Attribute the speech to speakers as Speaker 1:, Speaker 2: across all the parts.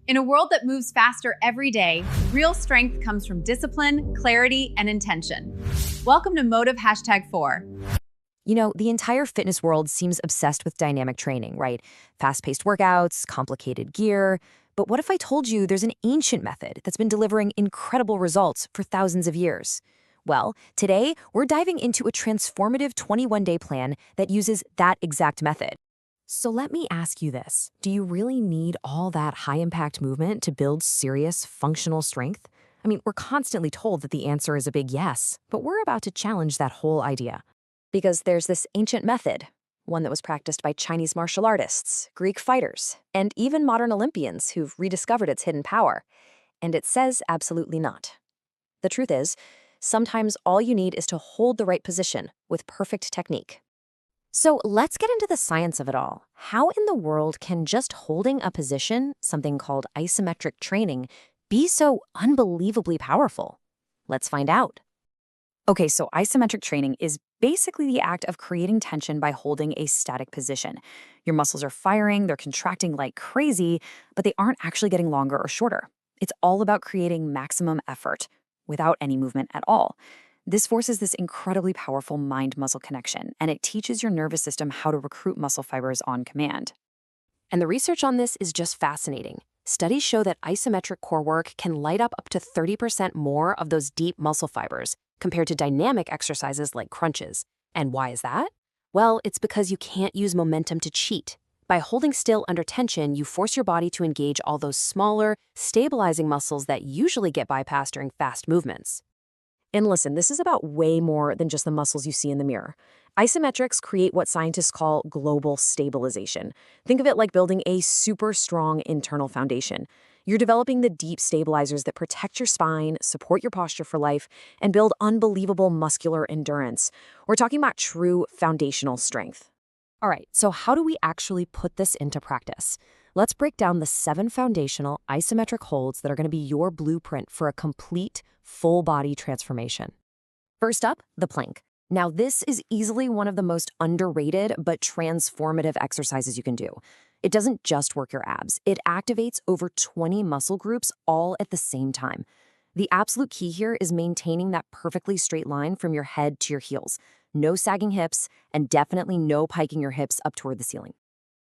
Speaker 1: In a world that moves faster every day, real strength comes from discipline, clarity, and intention. Welcome to Motive #4.
Speaker 2: You know, the entire fitness world seems obsessed with dynamic training, right? Fast-paced workouts, complicated gear. But what if I told you there's an ancient method that's been delivering incredible results for thousands of years? Well, today we're diving into a transformative 21-day plan that uses that exact method. So let me ask you this. Do you really need all that high-impact movement to build serious functional strength? I mean, we're constantly told that the answer is a big yes, but we're about to challenge that whole idea. Because there's this ancient method, one that was practiced by Chinese martial artists, Greek fighters, and even modern Olympians who've rediscovered its hidden power. And it says absolutely not. The truth is, sometimes all you need is to hold the right position with perfect technique. So let's get into the science of it all. How in the world can just holding a position, something called isometric training, be so unbelievably powerful? Let's find out. Okay, so isometric training is basically the act of creating tension by holding a static position. Your muscles are firing, they're contracting like crazy, but they aren't actually getting longer or shorter. It's all about creating maximum effort without any movement at all. This forces this incredibly powerful mind-muscle connection, and it teaches your nervous system how to recruit muscle fibers on command. And the research on this is just fascinating. Studies show that isometric core work can light up to 30% more of those deep muscle fibers compared to dynamic exercises like crunches. And why is that? Well, it's because you can't use momentum to cheat. By holding still under tension, you force your body to engage all those smaller, stabilizing muscles that usually get bypassed during fast movements. And listen, this is about way more than just the muscles you see in the mirror. Isometrics create what scientists call global stabilization. Think of it like building a super strong internal foundation. You're developing the deep stabilizers that protect your spine, support your posture for life, and build unbelievable muscular endurance. We're talking about true foundational strength. All right, so how do we actually put this into practice? Let's break down the 7 foundational isometric holds that are going to be your blueprint for a complete, full-body transformation. First up, the plank. Now, this is easily one of the most underrated but transformative exercises you can do. It doesn't just work your abs. It activates over 20 muscle groups all at the same time. The absolute key here is maintaining that perfectly straight line from your head to your heels. No sagging hips, and definitely no piking your hips up toward the ceiling.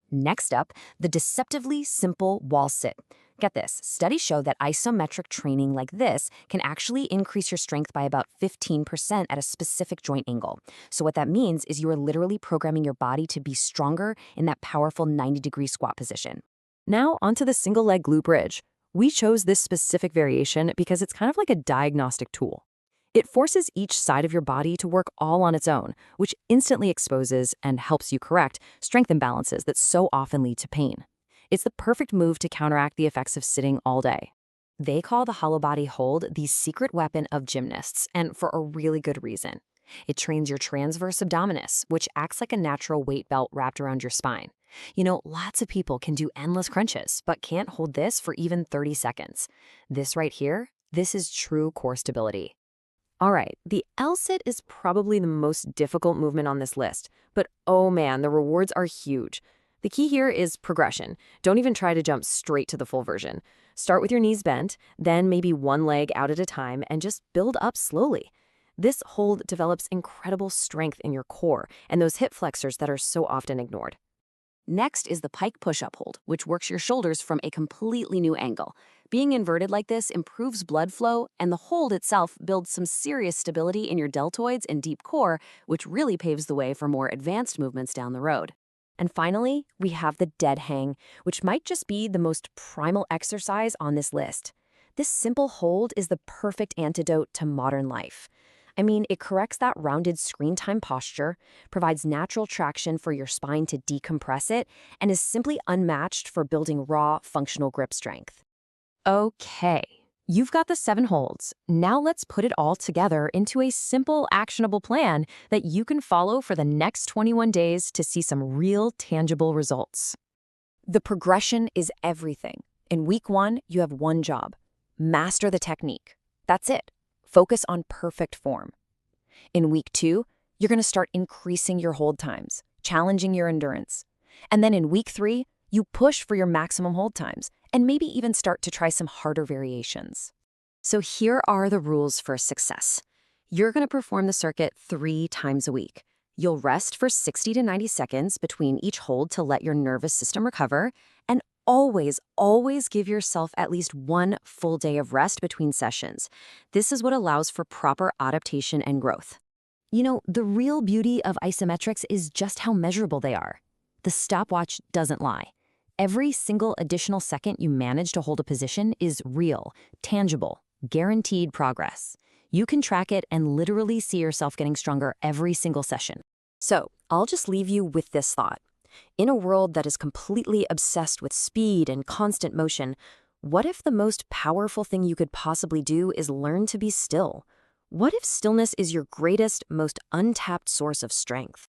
Speaker 2: Next up, the deceptively simple wall sit. Get this, studies show that isometric training like this can actually increase your strength by about 15% at a specific joint angle. So what that means is you are literally programming your body to be stronger in that powerful 90-degree squat position. Now onto the single leg glute bridge. We chose this specific variation because it's kind of like a diagnostic tool. It forces each side of your body to work all on its own, which instantly exposes and helps you correct strength imbalances that so often lead to pain. It's the perfect move to counteract the effects of sitting all day. They call the hollow body hold the secret weapon of gymnasts, and for a really good reason. It trains your transverse abdominis, which acts like a natural weight belt wrapped around your spine. You know, lots of people can do endless crunches, but can't hold this for even 30 seconds. This right here, this is true core stability. All right, the L-sit is probably the most difficult movement on this list, but oh man, the rewards are huge. The key here is progression. Don't even try to jump straight to the full version. Start with your knees bent, then maybe one leg out at a time, and just build up slowly. This hold develops incredible strength in your core and those hip flexors that are so often ignored. Next is the pike push-up hold, which works your shoulders from a completely new angle. Being inverted like this improves blood flow, and the hold itself builds some serious stability in your deltoids and deep core, which really paves the way for more advanced movements down the road. And finally, we have the dead hang, which might just be the most primal exercise on this list. This simple hold is the perfect antidote to modern life. I mean, it corrects that rounded screen time posture, provides natural traction for your spine to decompress it, and is simply unmatched for building raw, functional grip strength. Okay, you've got the 7 holds. Now let's put it all together into a simple, actionable plan that you can follow for the next 21 days to see some real, tangible results. The progression is everything. In week 1, you have one job: master the technique. That's it. Focus on perfect form. In week 2, you're going to start increasing your hold times, challenging your endurance. And then in week 3, you push for your maximum hold times and maybe even start to try some harder variations. So here are the rules for success. You're going to perform the circuit 3 times a week. You'll rest for 60 to 90 seconds between each hold to let your nervous system recover, and always, always give yourself at least 1 full day of rest between sessions. This is what allows for proper adaptation and growth. You know, the real beauty of isometrics is just how measurable they are. The stopwatch doesn't lie. Every single additional second you manage to hold a position is real, tangible, guaranteed progress. You can track it and literally see yourself getting stronger every single session. So, I'll just leave you with this thought. In a world that is completely obsessed with speed and constant motion, what if the most powerful thing you could possibly do is learn to be still? What if stillness is your greatest, most untapped source of strength?